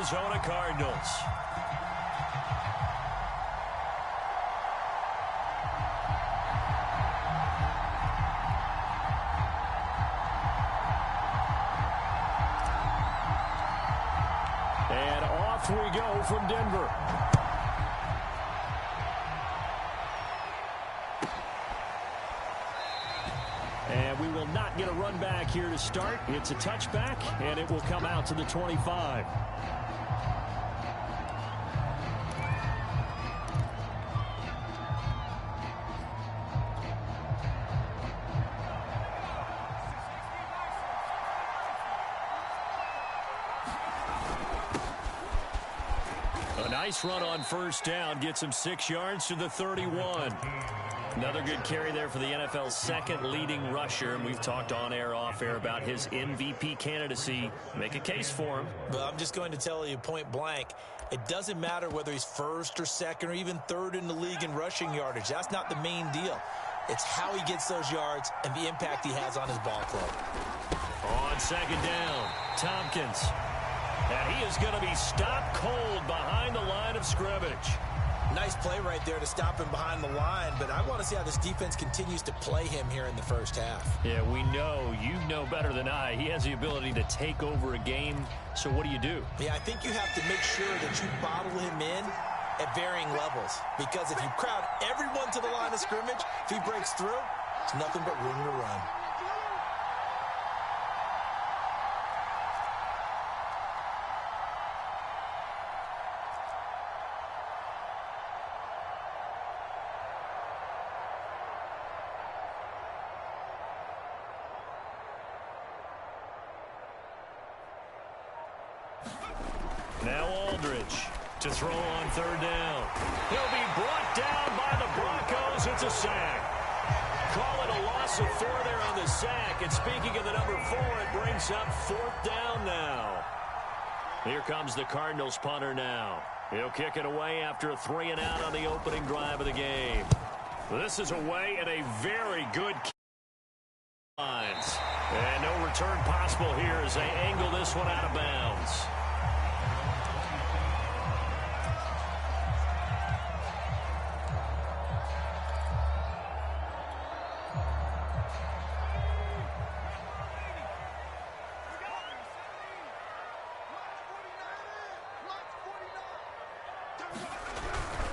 Arizona Cardinals. And off we go from Denver. And we will not get a run back here to start. It's a touchback, and it will come out to the 25. A nice run on first down gets him 6 yards to the 31. Another good carry there for the NFL's second leading rusher, and we've talked on air, off air about his MVP candidacy. Make a case for him. Well, I'm just going to tell you point blank, it doesn't matter whether he's first or second or even third in the league in rushing yardage. That's not the main deal. It's how he gets those yards and the impact he has on his ball club. On second down, Tompkins. And he is going to be stopped cold behind the line of scrimmage. Nice play right there to stop him behind the line, but I want to see how this defense continues to play him here in the first half. Yeah, we know, you know better than I, he has the ability to take over a game, so what do? Yeah, I think you have to make sure that you bottle him in at varying levels, because if you crowd everyone to the line of scrimmage, if he breaks through, it's nothing but room to run. Now Aldridge to throw on third down. He'll be brought down by the Broncos. It's a sack. Call it a loss of 4 there on the sack. And speaking of the number 4, it brings up 4th down now. Here comes the Cardinals punter now. He'll kick it away after a 3-and-out on the opening drive of the game. This is away at a very good lines. And no return possible here as they angle this one out of bounds.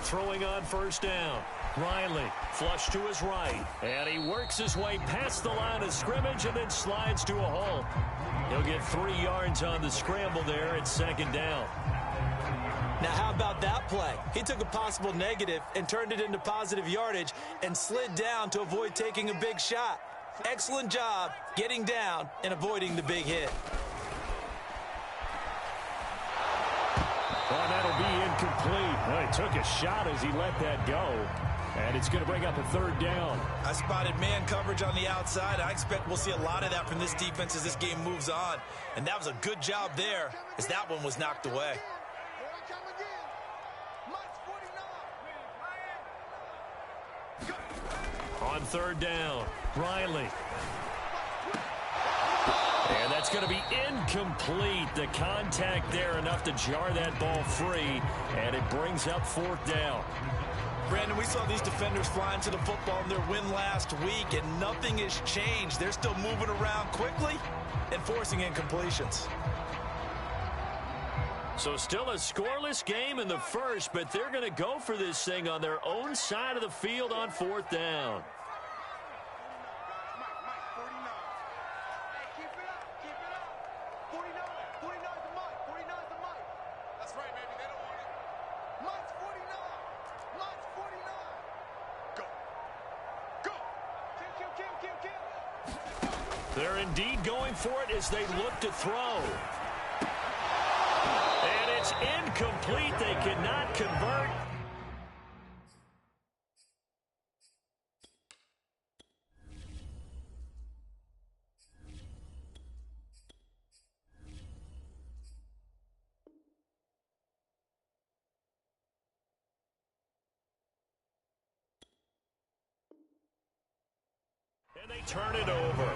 Throwing on first down. Riley, flush to his right. And he works his way past the line of scrimmage and then slides to a hole. He'll get 3 yards on the scramble there at second down. Now, how about that play? He took a possible negative and turned it into positive yardage and slid down to avoid taking a big shot. Excellent job getting down and avoiding the big hit. Well, that'll be incomplete. Well, he took a shot as he let that go. And it's going to bring up a 3rd down. I spotted man coverage on the outside. I expect we'll see a lot of that from this defense as this game moves on. And that was a good job there as that one was knocked away. On 3rd down, Riley. And that's going to be incomplete. The contact there enough to jar that ball free. And it brings up 4th down. Brandon, we saw these defenders flying to the football in their win last week, and nothing has changed. They're still moving around quickly and forcing incompletions. So still a scoreless game in the first, but they're going to go for this thing on their own side of the field on 4th down. They're indeed going for it as they look to throw. And it's incomplete. They cannot convert. And they turn it over.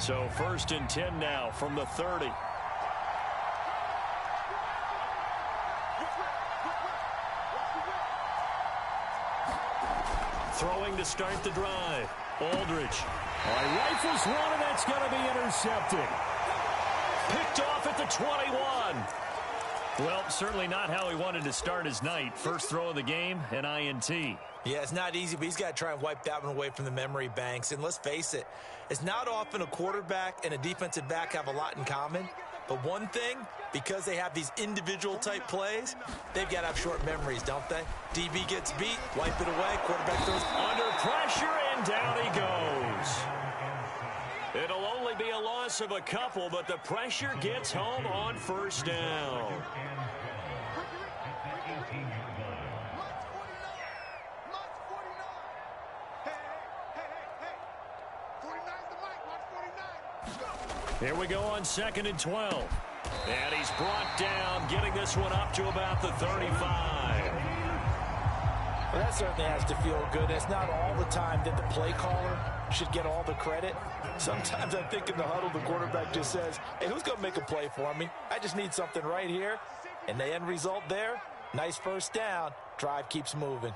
So 1st and 10 now from the 30. Throwing to start the drive. Aldridge. All right, rifles one, and that's going to be intercepted. Picked off at the 21. Well, certainly not how he wanted to start his night. First throw of the game, an INT. Yeah, it's not easy, but he's got to try and wipe that one away from the memory banks. And let's face it, it's not often a quarterback and a defensive back have a lot in common. But one thing, because they have these individual type plays, they've got to have short memories, don't they? DB gets beat, wipe it away, quarterback throws under pressure, and down he goes. It'll only be a loss of a couple, but the pressure gets home on 1st down. Here we go on 2nd and 12. And he's brought down, getting this one up to about the 35. Well, that certainly has to feel good. It's not all the time that the play caller should get all the credit. Sometimes I think in the huddle, the quarterback just says, hey, who's going to make a play for me? I just need something right here. And the end result there, nice 1st down. Drive keeps moving.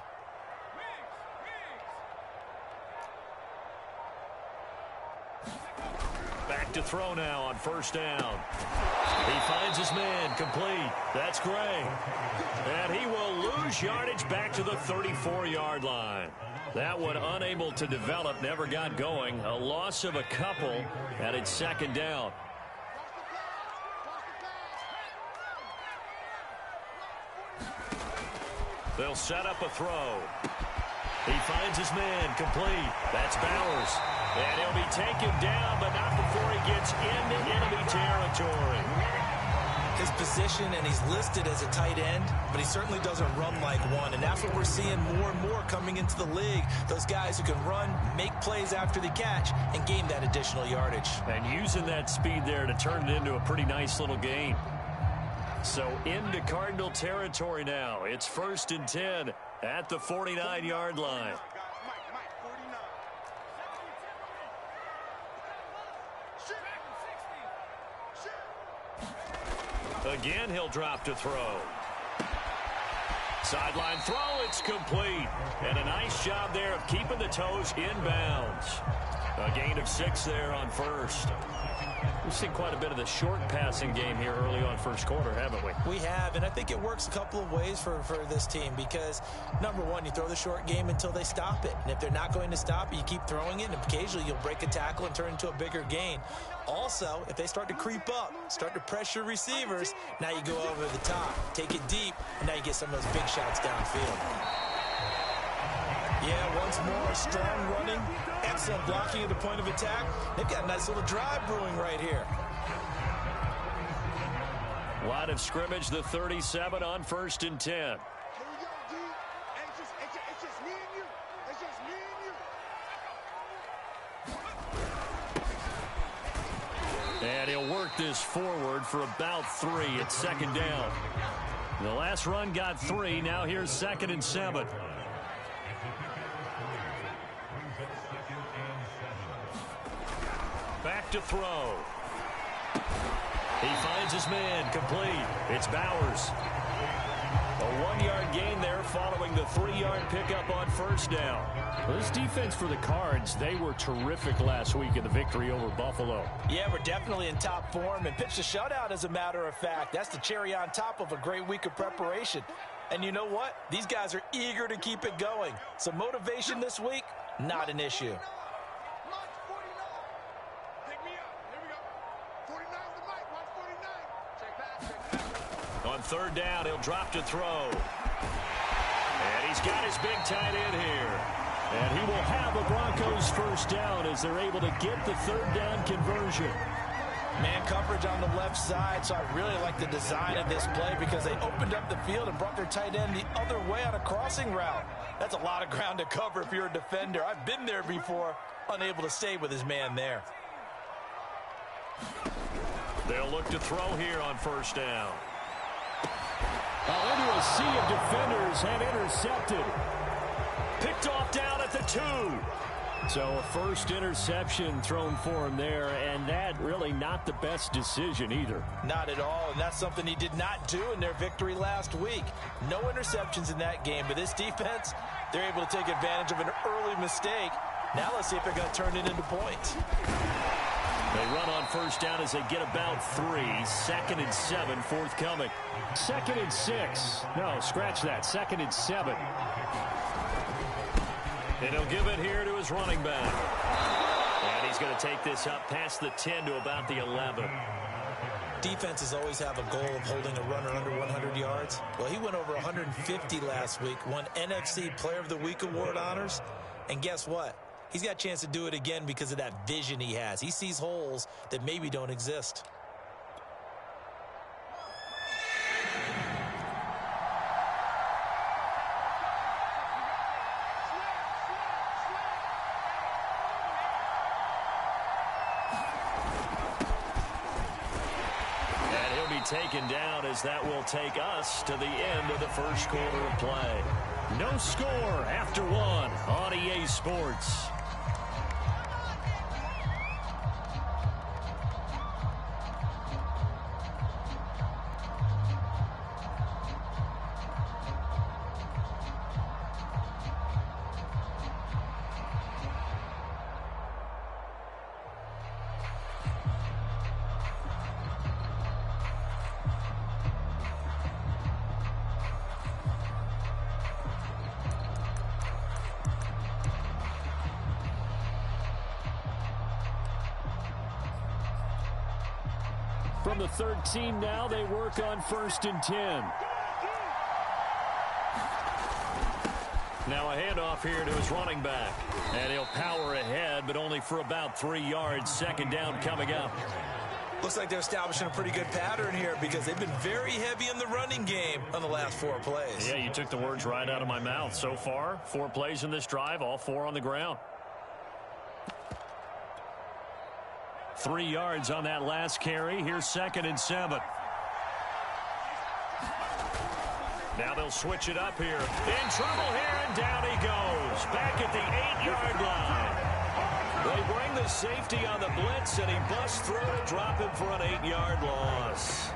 Back to throw now on 1st down. He finds his man, complete. That's Gray. And he will lose yardage back to the 34-yard line. That one unable to develop, never got going. A loss of a couple, and it's 2nd down. They'll set up a throw. He finds his man, complete. That's Bowers. And he'll be taken down, but not before he gets into enemy territory. His position, and he's listed as a tight end, but he certainly doesn't run like one. And that's what we're seeing more and more coming into the league. Those guys who can run, make plays after the catch, and gain that additional yardage. And using that speed there to turn it into a pretty nice little gain. So into Cardinal territory now. It's 1st and 10 at the 49-yard line. Again, he'll drop to throw. Sideline throw, it's complete. And a nice job there of keeping the toes in bounds. A gain of 6 there on 1st. We've seen quite a bit of the short passing game here early on 1st quarter, haven't we? We have, and I think it works a couple of ways for this team because, number one, you throw the short game until they stop it. And if they're not going to stop it, you keep throwing it, and occasionally you'll break a tackle and turn into a bigger gain. Also, if they start to creep up, start to pressure receivers, now you go over the top, take it deep, and now you get some of those big shots downfield. Yeah, once more, strong running, excellent blocking at the point of attack. They've got a nice little drive brewing right here. Line of scrimmage, the 37 on 1st and 10. Here we go, D. It's just me and you. It's just me and you. And he'll work this forward for about 3 at 2nd down. The last run got 3. Now here's 2nd and 7. Back to throw. He finds his man, complete. It's Bowers. A 1-yard gain there following the 3-yard pickup on 1st down. Well, this defense for the Cards, they were terrific last week in the victory over Buffalo. Yeah, we're definitely in top form and pitched a shutout, as a matter of fact. That's the cherry on top of a great week of preparation. And you know what? These guys are eager to keep it going. So motivation this week, not an issue. On 3rd down, he'll drop to throw. And he's got his big tight end here. And he will have the Broncos 1st down as they're able to get the 3rd down conversion. Man coverage on the left side, so I really like the design of this play because they opened up the field and brought their tight end the other way on a crossing route. That's a lot of ground to cover if you're a defender. I've been there before, unable to stay with his man there. They'll look to throw here on 1st down. Into a sea of defenders and intercepted. Picked off down at the 2. So a first interception thrown for him there, and that really not the best decision either. Not at all, and that's something he did not do in their victory last week. No interceptions in that game, but this defense, they're able to take advantage of an early mistake. Now let's see if they're going to turn it into points. They run on first down as they get about 3. 2nd and 7 forthcoming. 2nd and 6. No, scratch that. 2nd and 7. And he'll give it here to his running back. And he's going to take this up past the 10 to about the 11. Defenses always have a goal of holding a runner under 100 yards. Well, he went over 150 last week, won NFC Player of the Week award honors. And guess what? He's got a chance to do it again because of that vision he has. He sees holes that maybe don't exist. Taken down as that will take us to the end of the first quarter of play. No score after 1 on EA Sports. From the 13 now, they work on 1st and 10. Now a handoff here to his running back. And he'll power ahead, but only for about 3 yards. 2nd down coming up. Looks like they're establishing a pretty good pattern here because they've been very heavy in the running game on the last 4 plays. Yeah, you took the words right out of my mouth. So far, 4 plays in this drive, all 4 on the ground. 3 yards on that last carry. Here's 2nd and 7. Now they'll switch it up here. In trouble here, and down he goes. Back at the 8-yard line. They bring the safety on the blitz, and he busts through it, dropping for an 8-yard loss.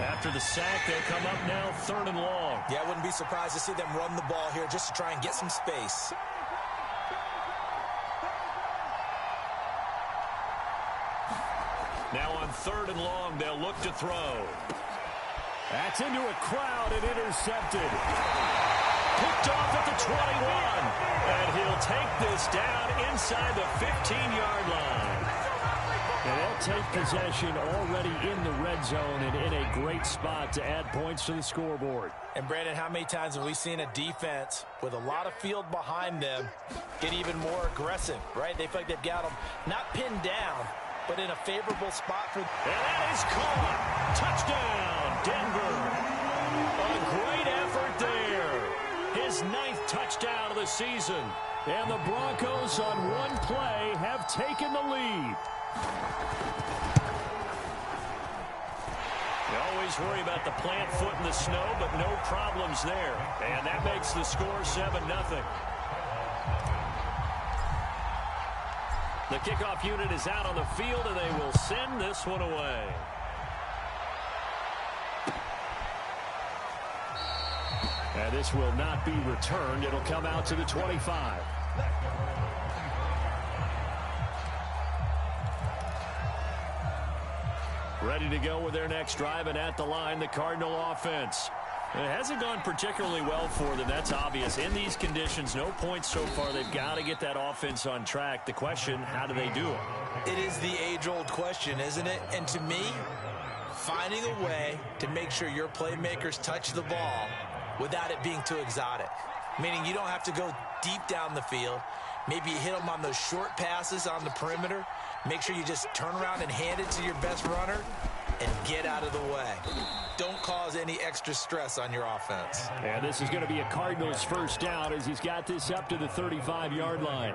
After the sack, they'll come up now 3rd and long. Yeah, I wouldn't be surprised to see them run the ball here just to try and get some space. Now on 3rd and long, they'll look to throw. That's into a crowd and intercepted. Picked off at the 21. And he'll take this down inside the 15-yard line. And they'll take possession already in the red zone and in a great spot to add points to the scoreboard. And, Brandon, how many times have we seen a defense with a lot of field behind them get even more aggressive, right? They feel like they've got them not pinned down, but in a favorable spot for. And that is caught. Touchdown, Denver. A great effort there. His 9th touchdown of the season. And the Broncos on 1 play have taken the lead. You always worry about the plant foot in the snow, but no problems there. And that makes the score 7-0. The kickoff unit is out on the field, and they will send this one away. And this will not be returned. It'll come out to the 25. Ready to go with their next drive, and at the line, the Cardinal offense. It hasn't gone particularly well for them. That's obvious. In these conditions, no points so far. They've got to get that offense on track. The question, how do they do it? It is the age-old question, isn't it? And to me, finding a way to make sure your playmakers touch the ball without it being too exotic. Meaning you don't have to go deep down the field. Maybe you hit them on those short passes on the perimeter. Make sure you just turn around and hand it to your best runner and get out of the way. Don't cause any extra stress on your offense. And this is going to be a Cardinals first down as he's got this up to the 35-yard line.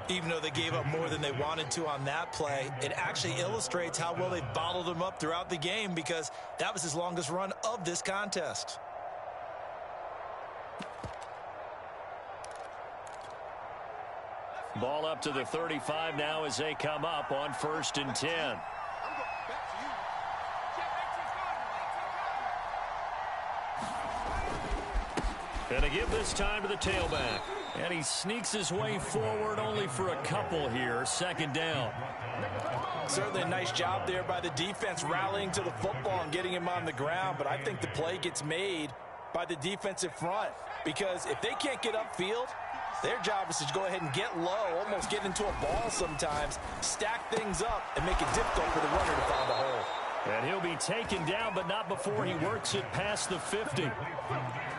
Even though they gave up more than they wanted to on that play, it actually illustrates how well they bottled him up throughout the game because that was his longest run of this contest. Ball up to the 35 now as they come up on 1st and 10. And to give this time to the tailback. And he sneaks his way forward only for a couple here. 2nd down. Certainly a nice job there by the defense rallying to the football and getting him on the ground. But I think the play gets made by the defensive front. Because if they can't get upfield, their job is to go ahead and get low, almost get into a ball sometimes, stack things up, and make it difficult for the runner to find the hole. And he'll be taken down, but not before he works it past the 50.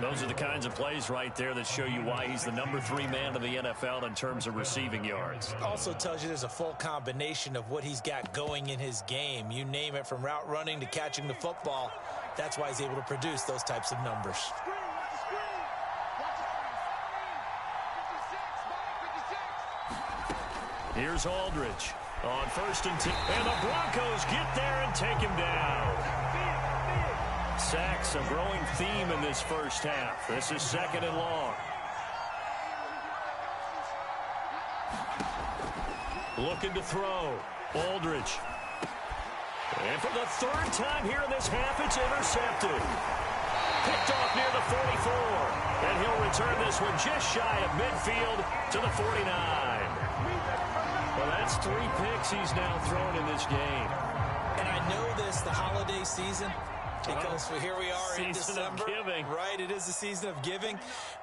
Those are the kinds of plays right there that show you why he's the number 3 man in the NFL in terms of receiving yards. Also tells you there's a full combination of what he's got going in his game. You name it, from route running to catching the football. That's why he's able to produce those types of numbers. Here's Aldridge on 1st and 10. And the Broncos get there and take him down. Sacks, a growing theme in this first half. This is 2nd and long. Looking to throw. Aldridge. And for the 3rd time here in this half, it's intercepted. Picked off near the 44. And he'll return this one just shy of midfield to the 49. Well, that's 3 picks he's now thrown in this game. And I know this, the holiday season, because here we are in December. Season of giving. Right, it is the season of giving.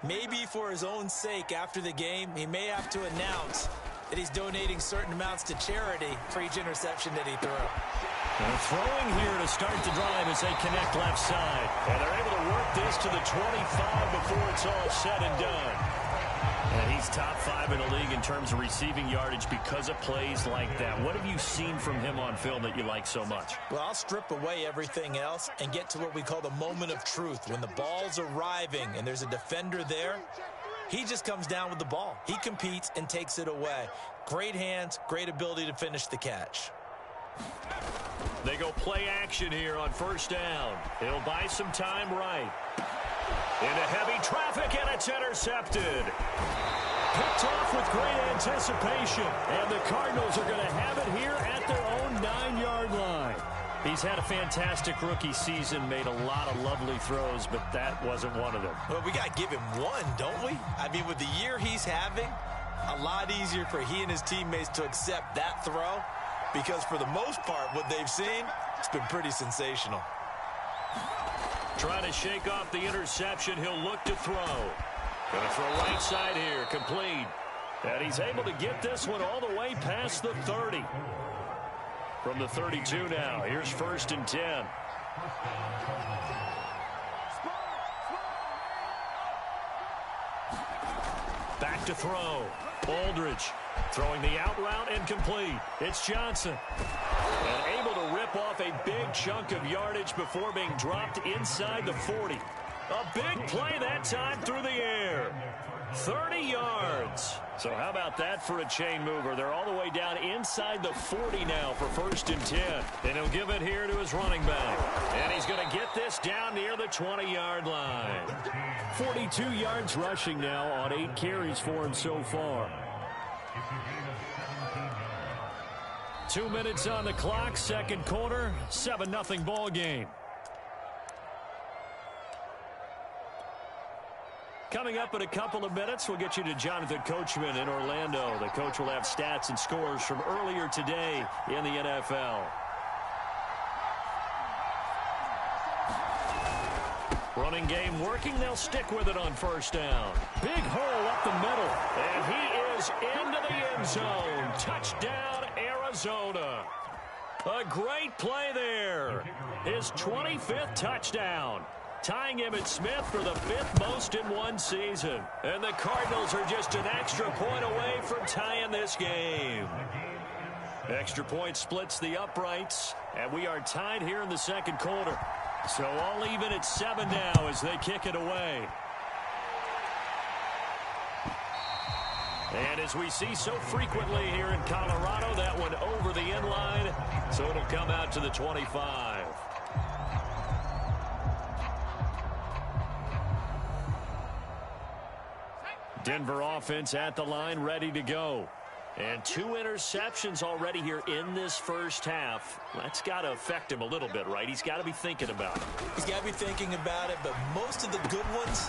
Maybe for his own sake after the game, he may have to announce that he's donating certain amounts to charity for each interception that he threw. And throwing here to start the drive as they connect left side. And they're able to work this to the 25 before it's all said and done. And he's top 5 in the league in terms of receiving yardage because of plays like that. What have you seen from him on film that you like so much? Well, I'll strip away everything else and get to what we call the moment of truth. When the ball's arriving and there's a defender there, he just comes down with the ball. He competes and takes it away. Great hands, great ability to finish the catch. They go play action here on 1st down. He'll buy some time right. Into heavy traffic, and it's intercepted. Picked off with great anticipation. And the Cardinals are going to have it here at their own 9-yard line. He's had a fantastic rookie season, made a lot of lovely throws, but that wasn't one of them. Well, we got to give him one, don't we? I mean, with the year he's having, a lot easier for he and his teammates to accept that throw, because for the most part, what they've seen, it's been pretty sensational. Trying to shake off the interception. He'll look to throw. Going to throw right side here. Complete. And he's able to get this one all the way past the 30. From the 32 now. Here's 1st and 10. Back to throw. Aldridge throwing the out route and complete. It's Johnson. And able to rip off a big chunk of yardage before being dropped inside the 40. A big play that time through the air. 30 yards. So how about that for a chain mover? They're all the way down inside the 40 now for 1st and 10. And he'll give it here to his running back. And he's going to get this down near the 20-yard line. 42 yards rushing now on 8 carries for him so far. 2 minutes on the clock, 2nd quarter, 7-0 ball game. Coming up in a couple of minutes, we'll get you to Jonathan Coachman in Orlando. The coach will have stats and scores from earlier today in the NFL. Running game working. They'll stick with it on 1st down. Big hole up the middle. And he is into the end zone. Touchdown, Arizona. A great play there. His 25th touchdown. Tying Emmitt Smith for the 5th most in one season. And the Cardinals are just an extra point away from tying this game. Extra point splits the uprights. And we are tied here in the 2nd quarter. So all even at 7 now as they kick it away. And as we see so frequently here in Colorado, that one over the end line. So it'll come out to the 25. Denver offense at the line, ready to go. And 2 interceptions already here in this first half. That's got to affect him a little bit, right? He's got to be thinking about it. He's got to be thinking about it, but most of the good ones,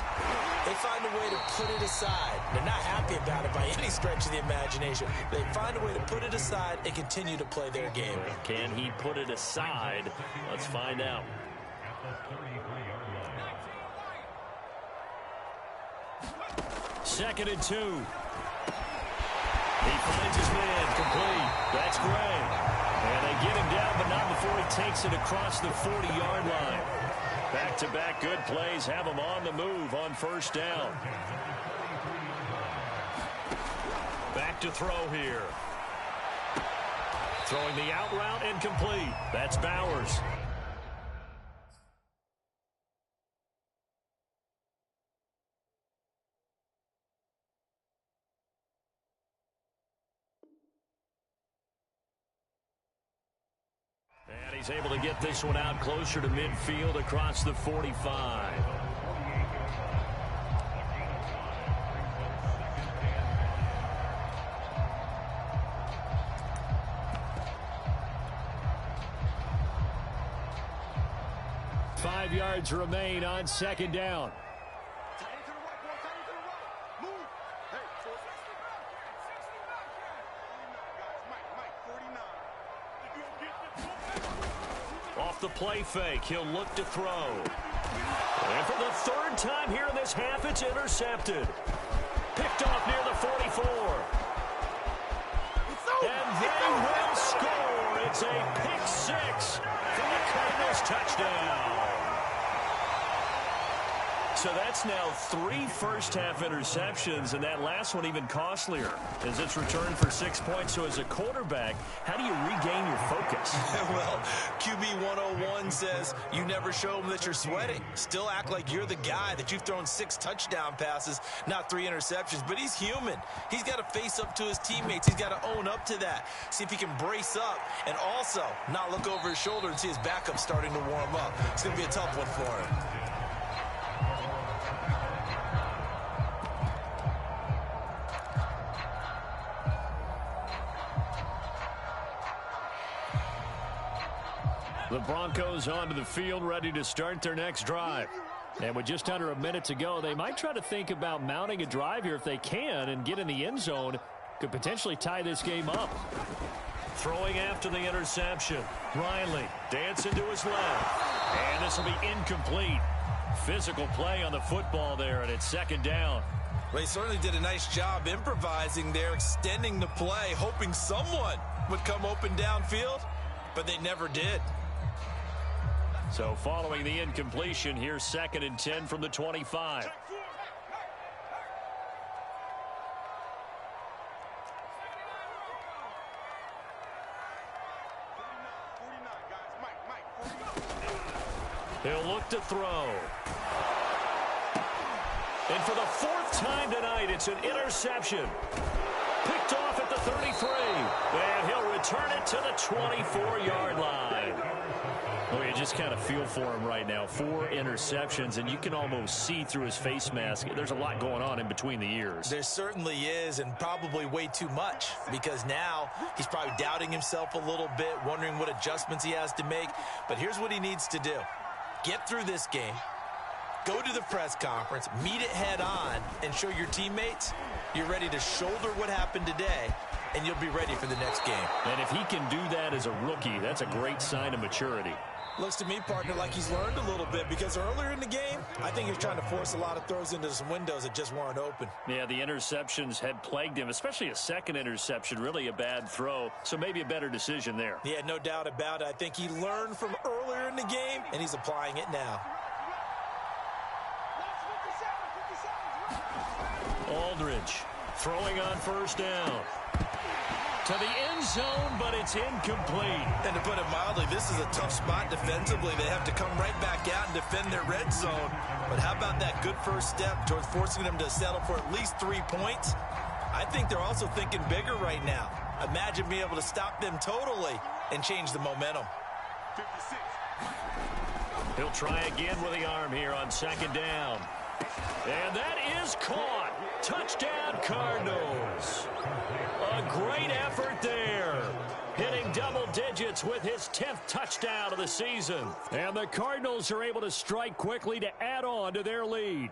they find a way to put it aside. They're not happy about it by any stretch of the imagination. They find a way to put it aside and continue to play their game. Can he put it aside? Let's find out. Second and 2. He finds his man, complete. That's Gray. And they get him down, but not before he takes it across the 40-yard line. Back-to-back good plays have him on the move on first down. Back to throw here. Throwing the out route and complete. That's Bowers. And he's able to get this one out closer to midfield across the 45. Five yards remain on second down. Off the play fake, he'll look to throw. And for the third time here in this half, it's intercepted. Picked off near the 44. And they will score. It's a pick six for the Cardinals touchdown. So that's now 3 first-half interceptions, and that last one even costlier as it's returned for 6 points. So as a quarterback, how do you regain your focus? Well, QB 101 says you never show them that you're sweating. Still act like you're the guy, that you've thrown 6 touchdown passes, not 3 interceptions. But he's human. He's got to face up to his teammates. He's got to own up to that. See if he can brace up and also not look over his shoulder and see his backup starting to warm up. It's going to be a tough one for him. The Broncos onto the field, ready to start their next drive. And with just under a minute to go, they might try to think about mounting a drive here if they can and get in the end zone. Could potentially tie this game up. Throwing after the interception. Riley dancing to his left. And this will be incomplete. Physical play on the football there, and it's second down. Well, he certainly did a nice job improvising there, extending the play, hoping someone would come open downfield, but they never did. So following the incompletion, here's second and 10 from the 25. He'll look to throw. And for the 4th time tonight, it's an interception. Picked off at the 33. And he'll return it to the 24-yard line. Well, you just kind of feel for him right now. 4 interceptions, and you can almost see through his face mask. There's a lot going on in between the ears. There certainly is, and probably way too much, because now he's probably doubting himself a little bit, wondering what adjustments he has to make. But here's what he needs to do. Get through this game, go to the press conference, meet it head on, and show your teammates you're ready to shoulder what happened today, and you'll be ready for the next game. And if he can do that as a rookie, that's a great sign of maturity. Looks to me, partner, like he's learned a little bit, because earlier in the game, I think he was trying to force a lot of throws into some windows that just weren't open. Yeah, the interceptions had plagued him, especially a second interception, really a bad throw. So maybe a better decision there. Yeah, no doubt about it. I think he learned from earlier in the game, and he's applying it now. Aldridge throwing on first down. To the end zone, but it's incomplete. And to put it mildly, this is a tough spot defensively. They have to come right back out and defend their red zone. But how about that good first step towards forcing them to settle for at least 3 points? I think they're also thinking bigger right now. Imagine being able to stop them totally and change the momentum. 56. He'll try again with the arm here on second down. And that is caught. Touchdown, Cardinals. A great effort there. Hitting double digits with his 10th touchdown of the season. And the Cardinals are able to strike quickly to add on to their lead.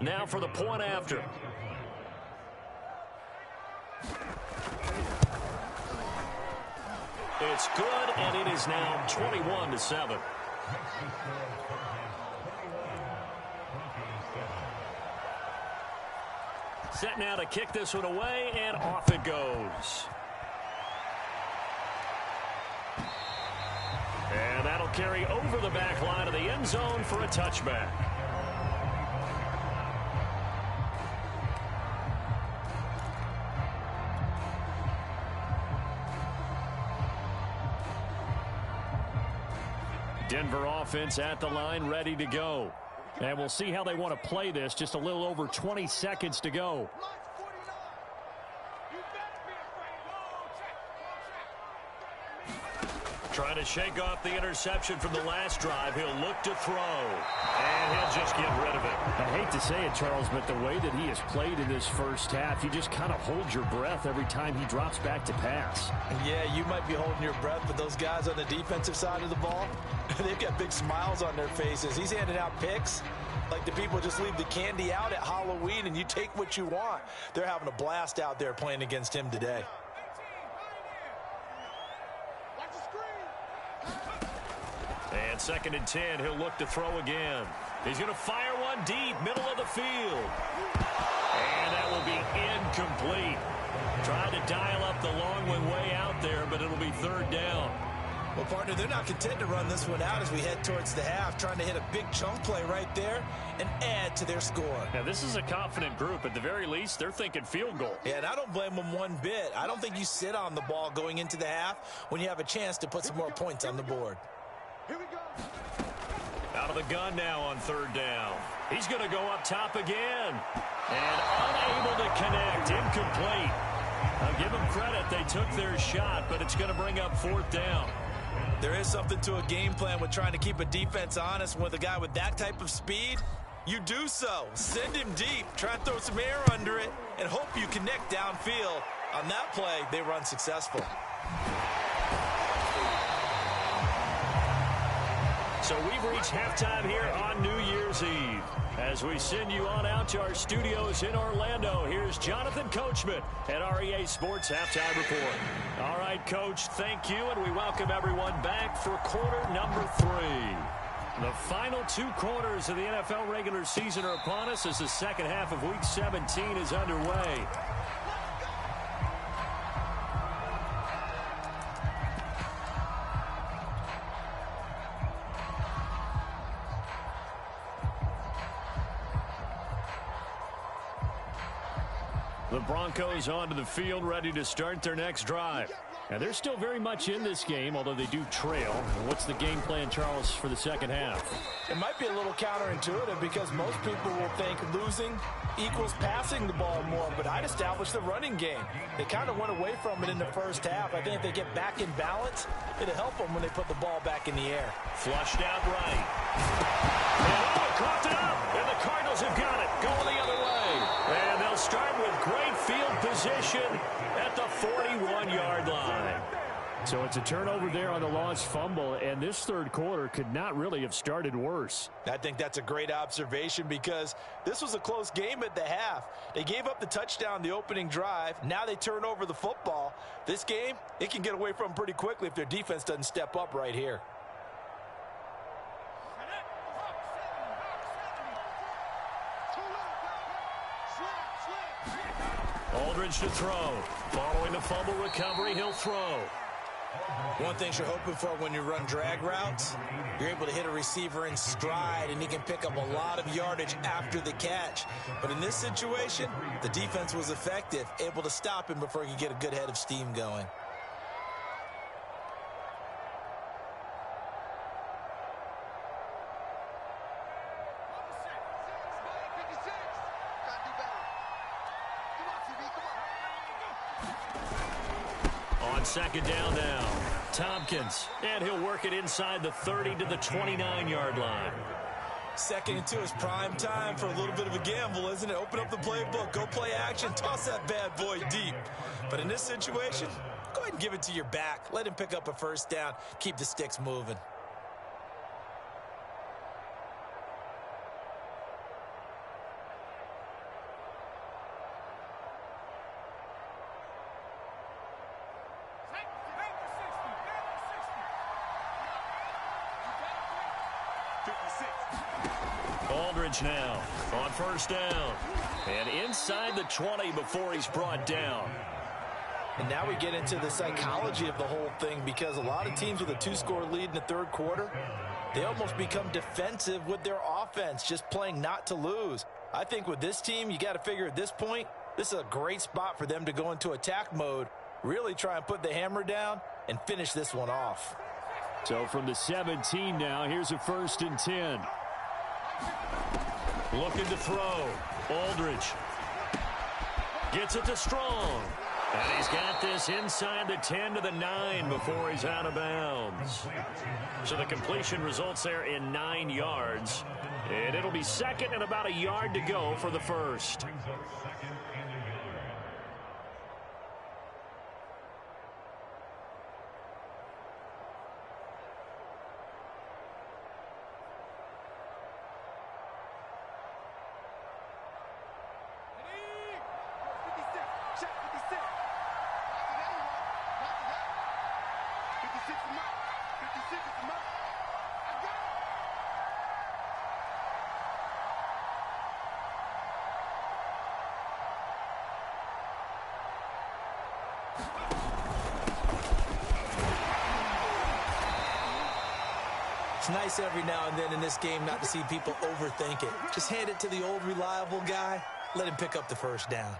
Now for the point after. It's good, and it is now 21-7. Set now to kick this one away, and off it goes. And that'll carry over the back line of the end zone for a touchback. Denver offense at the line, ready to go. And we'll see how they want to play this. Just a little over 20 seconds to go. Trying to shake off the interception from the last drive. He'll look to throw. And he'll just get rid of it. I hate to say it, Charles, but the way that he has played in this first half, you just kind of hold your breath every time he drops back to pass. Yeah, you might be holding your breath, but those guys on the defensive side of the ball, they've got big smiles on their faces. He's handing out picks like the people just leave the candy out at Halloween and you take what you want. They're having a blast out there playing against him today. And 2nd and 10, he'll look to throw again. He's going to fire one deep, middle of the field. And that will be incomplete. Trying to dial up the long one way out there, but it'll be 3rd down. Well, partner, they're not content to run this one out as we head towards the half, trying to hit a big chunk play right there and add to their score. Now, this is a confident group. At the very least, they're thinking field goal. Yeah, and I don't blame them one bit. I don't think you sit on the ball going into the half when you have a chance to put some more points on the board. Here we go. Out of the gun now on 3rd down. He's going to go up top again. And unable to connect. Incomplete. I'll give them credit. They took their shot, but it's going to bring up 4th down. There is something to a game plan with trying to keep a defense honest. With a guy with that type of speed, you do so. Send him deep. Try and throw some air under it and hope you connect downfield. On that play, they run successful. So we've reached halftime here on New Year's Eve. As we send you on out to our studios in Orlando, here's Jonathan Coachman at REA Sports Halftime Report. All right, Coach, thank you, and we welcome everyone back for quarter number 3. The final 2 quarters of the NFL regular season are upon us as the second half of Week 17 is underway. The Broncos onto the field, ready to start their next drive. And they're still very much in this game, although they do trail. What's the game plan, Charles, for the second half? It might be a little counterintuitive because most people will think losing equals passing the ball more, but I'd establish the running game. They kind of went away from it in the first half. I think if they get back in balance, it'll help them when they put the ball back in the air. Flushed out right. And coughed it up, and the Cardinals have got it, going the other way. And they'll start with great field position at the 41-yard line. So it's a turnover there on the lost fumble, and this third quarter could not really have started worse. I think that's a great observation because this was a close game at the half. They gave up the touchdown the opening drive. Now they turn over the football. This game, it can get away from them pretty quickly if their defense doesn't step up right here. Aldridge to throw. Following the fumble recovery, he'll throw. One thing you're hoping for when you run drag routes, you're able to hit a receiver in stride, and he can pick up a lot of yardage after the catch. But in this situation, the defense was effective, able to stop him before he could get a good head of steam going. On 2nd down now. Tompkins, and he'll work it inside the 30 to the 29-yard line. 2nd and 2 is prime time for a little bit of a gamble, isn't it? Open up the playbook, go play action, toss that bad boy deep. But in this situation, go ahead and give it to your back. Let him pick up a first down. Keep the sticks moving. Aldridge now on first down. And inside the 20 before he's brought down. And now we get into the psychology of the whole thing, because a lot of teams with a 2-score lead in the third quarter, they almost become defensive with their offense, just playing not to lose. I think with this team, you got to figure at this point, this is a great spot for them to go into attack mode, really try and put the hammer down and finish this one off. So from the 17 now, here's a 1st and 10. Looking to throw. Aldridge gets it to Strong. And he's got this inside the 10 to the 9 before he's out of bounds. So the completion results there in 9 yards. And it'll be 2nd and about a yard to go for the first. It's nice every now and then in this game not to see people overthink it. Just hand it to the old reliable guy. Let him pick up the first down.